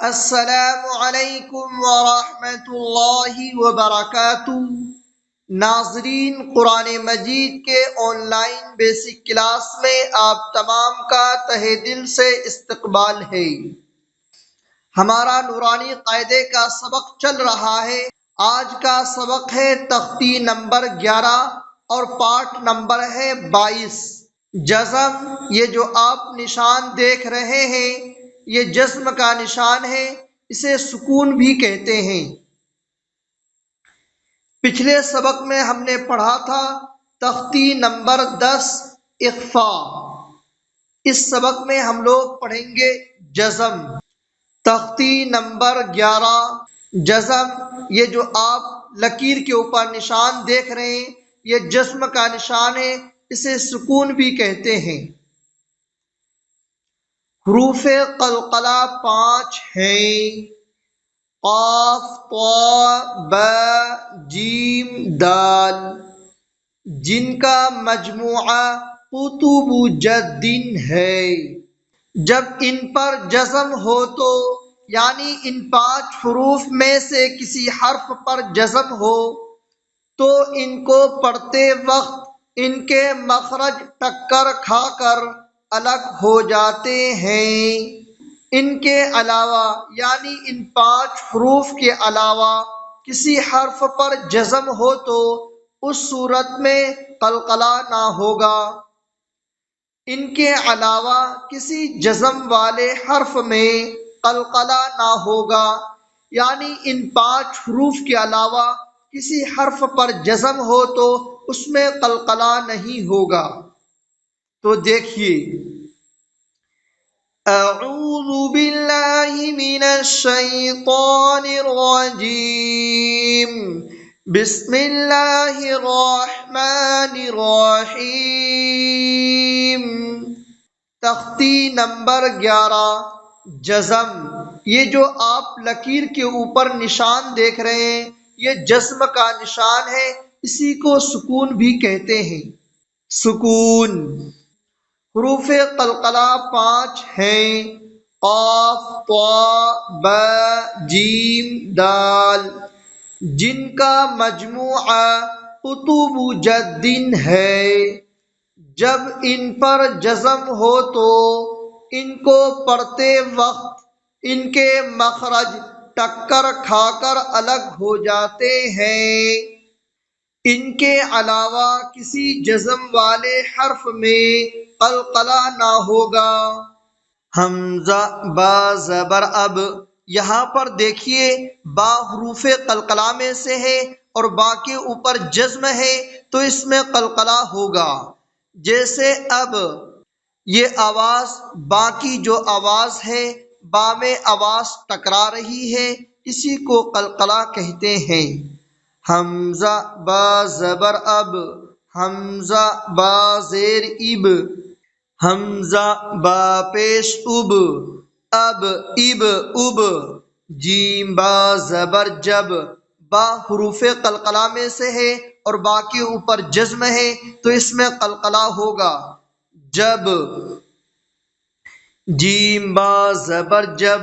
السلام علیکم ورحمۃ اللہ وبرکاتہ۔ ناظرین، قرآن مجید کے آن لائن بیسک کلاس میں آپ تمام کا تہہ دل سے استقبال ہے۔ ہمارا نورانی قاعدے کا سبق چل رہا ہے۔ آج کا سبق ہے تختی نمبر 11 اور پارٹ نمبر ہے 22۔ جزم، یہ جو آپ نشان دیکھ رہے ہیں یہ جزم کا نشان ہے، اسے سکون بھی کہتے ہیں۔ پچھلے سبق میں ہم نے پڑھا تھا تختی نمبر 10 اخفا۔ اس سبق میں ہم لوگ پڑھیں گے جزم۔ تختی نمبر 11 جزم، یہ جو آپ لکیر کے اوپر نشان دیکھ رہے ہیں یہ جزم کا نشان ہے، اسے سکون بھی کہتے ہیں۔ حروف قلقلہ 5 ہیں: قاف، طا، با، جیم، دال، جن کا مجموعہ قطب جد ہے۔ جب ان پر جزم ہو تو یعنی ان 5 حروف میں سے کسی حرف پر جزم ہو تو ان کو پڑھتے وقت ان کے مخرج ٹکر کھا کر الگ ہو جاتے ہیں۔ ان کے علاوہ یعنی ان 5 حروف کے علاوہ کسی حرف پر جزم ہو تو اس صورت میں قلقلہ نہ ہوگا۔ ان کے علاوہ کسی جزم والے حرف میں قلقلہ نہ ہوگا، یعنی ان 5 حروف کے علاوہ کسی حرف پر جزم ہو تو اس میں قلقلہ نہیں ہوگا۔ تو دیکھیے، اعوذ باللہ من الشیطان الرجیم، بسم اللہ الرحمن الرحیم۔ تختی نمبر 11 جزم، یہ جو آپ لکیر کے اوپر نشان دیکھ رہے ہیں یہ جزم کا نشان ہے، اسی کو سکون بھی کہتے ہیں۔ سکون، حروف قلقلہ 5 ہیں: قاف، طا، با، جیم، دال، جن کا مجموعہ قطب جد ہے۔ جب ان پر جزم ہو تو ان کو پڑھتے وقت ان کے مخرج ٹکر کھا کر الگ ہو جاتے ہیں۔ ان کے علاوہ کسی جزم والے حرف میں قلقلہ نہ ہوگا۔ حمزہ با زبر اب، یہاں پر دیکھیے با حروف قلقلہ میں سے ہے اور با کے اوپر جزم ہے تو اس میں قلقلہ ہوگا۔ جیسے اب یہ آواز با کی جو آواز ہے با میں آواز ٹکرا رہی ہے، اسی کو قلقلہ کہتے ہیں۔ حمزہ با زبر اب، حمزہ با زیر اب، حمزہ با پیش اب، اب اب اب، جیم با زبر جب، با حروف قلقلہ میں سے ہے اور با کے اوپر جزم ہے تو اس میں قلقلہ ہوگا۔ جب، جیم با زبر جب،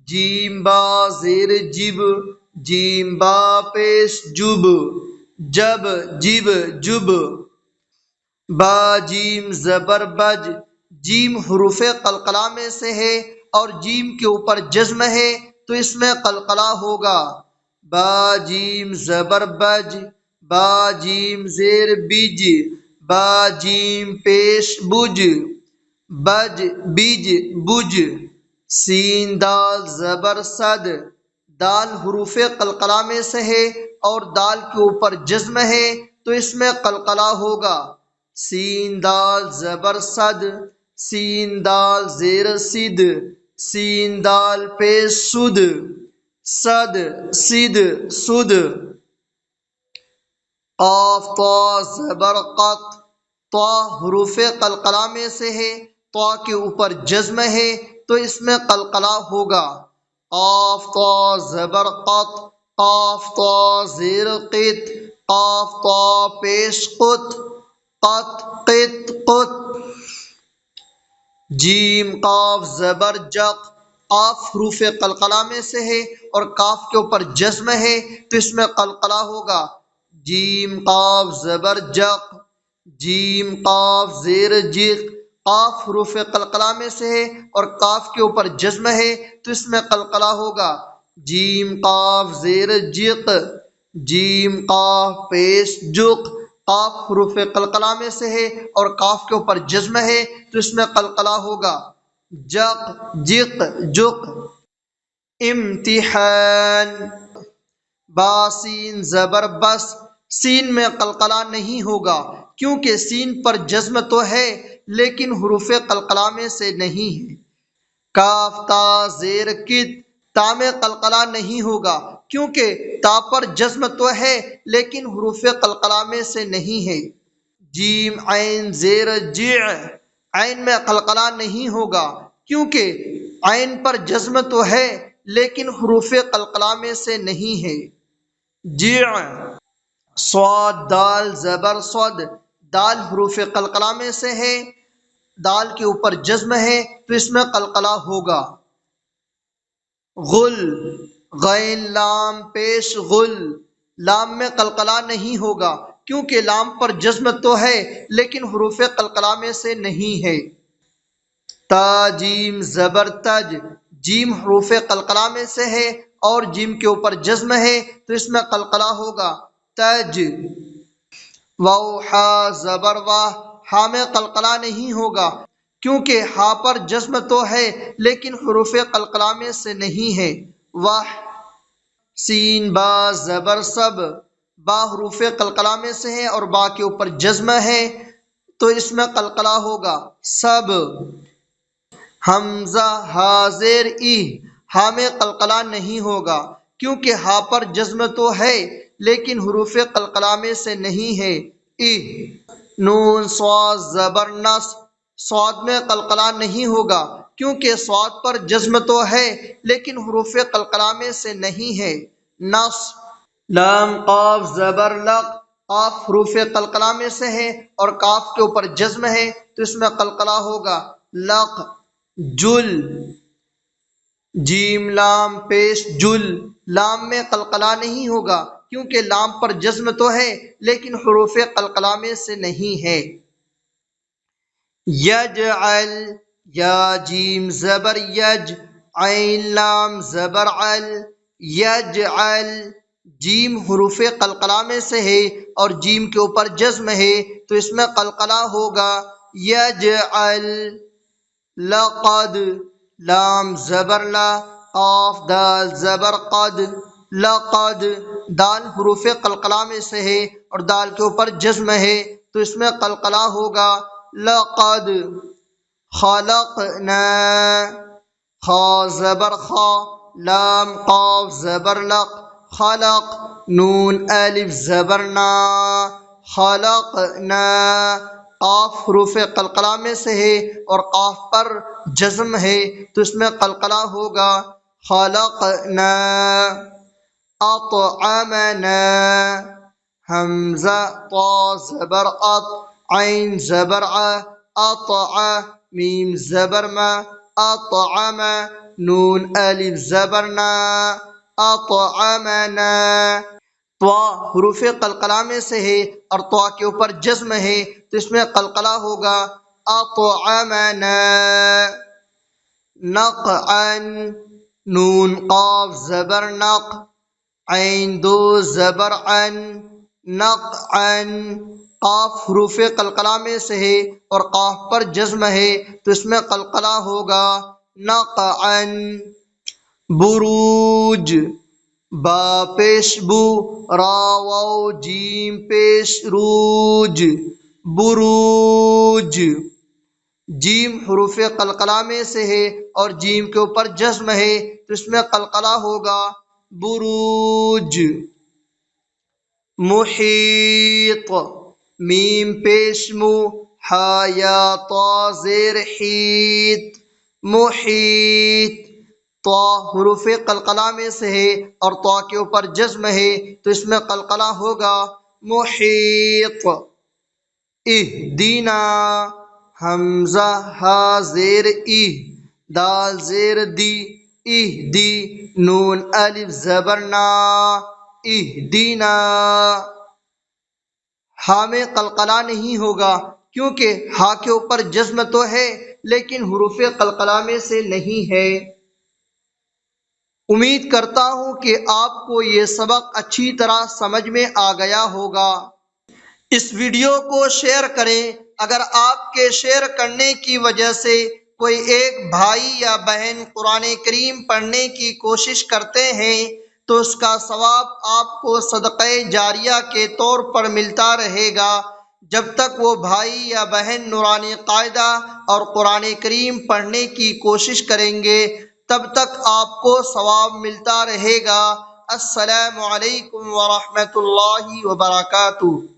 جیم با زیر جب، جیم با پیش جب، جب جب جب، با جیم زبر بج، جیم حروف قلقلہ میں سے ہے اور جیم کے اوپر جزم ہے تو اس میں قلقلہ ہوگا۔ با جیم زبر بج، با جیم زیر بج، با جیم پیش بج، بج بج بج، سین دال زبر صد، دال حروف قلقلہ میں سے ہے اور دال کے اوپر جزم ہے تو اس میں قلقلہ ہوگا۔ سین دال زبر صد، سین دال زیر صد، سین دال پیش سد، صد صد سد۔ قاف طا زبر قط، طا حروف قلقلہ میں سے ہے، طا کے اوپر جزم ہے تو اس میں قلقلہ ہوگا۔ قاف طا زبر قط، قاف طا زیر قط، قاف طا پیش قط، قط قط قط۔ جیم قاف زبر جق، قاف حروف قلقلہ میں سے ہے اور کاف کے اوپر جزم ہے تو اس میں قلقلہ ہوگا۔ جیم قاف زبر جق، جیم قاف زیر جق، قاف حروف قلقلہ میں سے ہے اور کاف کے اوپر جزم ہے تو اس میں قلقلہ ہوگا۔ جیم قاف زیر جق، جیم قاف پیش جق، قاف حروف قلقلہ میں سے ہے اور کاف کے اوپر جزم ہے تو اس میں قلقلہ ہوگا۔ جق جق جق۔ امتحان، با سین زبر بس، سین میں قلقلہ نہیں ہوگا کیونکہ سین پر جزم تو ہے لیکن حروف قلقلہ میں سے نہیں ہے۔ کاف تا زیر کت، تا میں قلقلہ نہیں ہوگا کیونکہ تا پر جزم تو ہے لیکن حروف قلقلہ میں سے نہیں ہے۔ جیم عین زیر جع، عین میں قلقلہ نہیں ہوگا کیونکہ عین پر جزم تو ہے لیکن حروف قلقلہ میں سے نہیں ہے۔ جع۔ صاد دال زبر صد، دال حروف قلقلہ میں سے ہے، دال کے اوپر جزم ہے تو اس میں قلقلہ ہوگا۔ غل، غین لام پیش غل، لام میں قلقلہ نہیں ہوگا کیونکہ لام پر جزم تو ہے لیکن حروف قلقلہ میں سے نہیں ہے۔ تا جیم زبر تج، جیم حروف قلقلہ میں سے ہے اور جیم کے اوپر جزم ہے تو اس میں قلقلہ ہوگا۔ تج۔ واو ہا زبر واہ، ہا میں قلقلہ نہیں ہوگا کیونکہ ہا پر جزم تو ہے لیکن حروف قلقلہ میں سے نہیں ہے۔ واہ۔ سین با زبر سب، با حروف قلقلہ میں سے ہے اور با کے اوپر جزم ہے تو اس میں قلقلہ ہوگا۔ سب۔ حمزہ ہا زیر ای، ہا میں قلقلہ نہیں ہوگا کیونکہ ہا پر جزم تو ہے لیکن حروف قلقلہ میں سے نہیں ہے۔ ای۔ نون صاد زبر نص، صاد میں قلقلہ نہیں ہوگا کیونکہ صاد پر جزم تو ہے لیکن حروف قلقلہ میں سے نہیں ہے۔ نص۔ لام قاف زبر لق، قاف حروف قلقلہ میں سے ہے اور کاف کے اوپر جزم ہے تو اس میں قلقلہ ہوگا۔ لق۔ جل۔ جیم لام پیش جل، لام میں قلقلہ نہیں ہوگا کیونکہ لام پر جزم تو ہے لیکن حروف قلقلہ میں سے نہیں ہے۔ یجعل، یا جیم زبر یج، عین لام زبر عل، یجعل، جیم حروف قلقلہ میں سے ہے اور جیم کے اوپر جزم ہے تو اس میں قلقلہ ہوگا۔ یجعل۔ لقد، لام زبر لا، قاف دال زبر قد، لقد، دال حروف قلقلہ میں سے ہے اور دال کے اوپر جزم ہے تو اس میں قلقلہ ہوگا۔ لقد۔ خلقنا، خا زبر خا، لام قاف زبر لق، خلق، نون الف زبر نا، خلقنا، قاف حروف قلقلہ میں سے ہے اور قاف پر جزم ہے تو اس میں قلقلہ ہوگا۔ خلقنا۔ اطعمنا، حمزہ طا زبر اط، عین زبر ع، اطع، میم زبر ما، اطعم، نون الف زبر نا، اطعمنا۔ طا حروف قلقلہ میں سے ہے اور طا کے اوپر جزم ہے تو اس میں قلقلہ ہوگا۔ اطعمنا۔ نقعا، نون قاف زبر نق، عین دو زبر عن، نقعا، قاف حروف قلقلہ میں سے ہے اور قاف پر جزم ہے تو اس میں قلقلہ ہوگا۔ نقعا۔ بروج، با پیش بو، را واو جیم پیش روج، بروج، جیم حروف قلقلہ میں سے ہے اور جیم کے اوپر جزم ہے تو اس میں قلقلہ ہوگا۔ بروج۔ محیط، میم پیش مو، ہا یا طا زیر حیط، محیط، طا حروف قلقلہ میں سے ہے اور طا کے اوپر جزم ہے تو اس میں قلقلہ ہوگا۔ محیط۔ اہدینا، حمزہ ہا زیر ای، دال زیر دی، اہدی نون الف زبرنا اہدینا، ہاں میں قلقلہ نہیں ہوگا کیونکہ ہاں کے اوپر جزم تو ہے لیکن حروف قلقلہ میں سے نہیں ہے۔ امید کرتا ہوں کہ آپ کو یہ سبق اچھی طرح سمجھ میں آ گیا ہوگا۔ اس ویڈیو کو شیئر کریں۔ اگر آپ کے شیئر کرنے کی وجہ سے کوئی ایک بھائی یا بہن قرآن کریم پڑھنے کی کوشش کرتے ہیں تو اس کا ثواب آپ کو صدقہ جاریہ کے طور پر ملتا رہے گا۔ جب تک وہ بھائی یا بہن نورانی قاعدہ اور قرآن کریم پڑھنے کی کوشش کریں گے تب تک آپ کو ثواب ملتا رہے گا۔ السلام علیکم ورحمۃ اللہ وبرکاتہ۔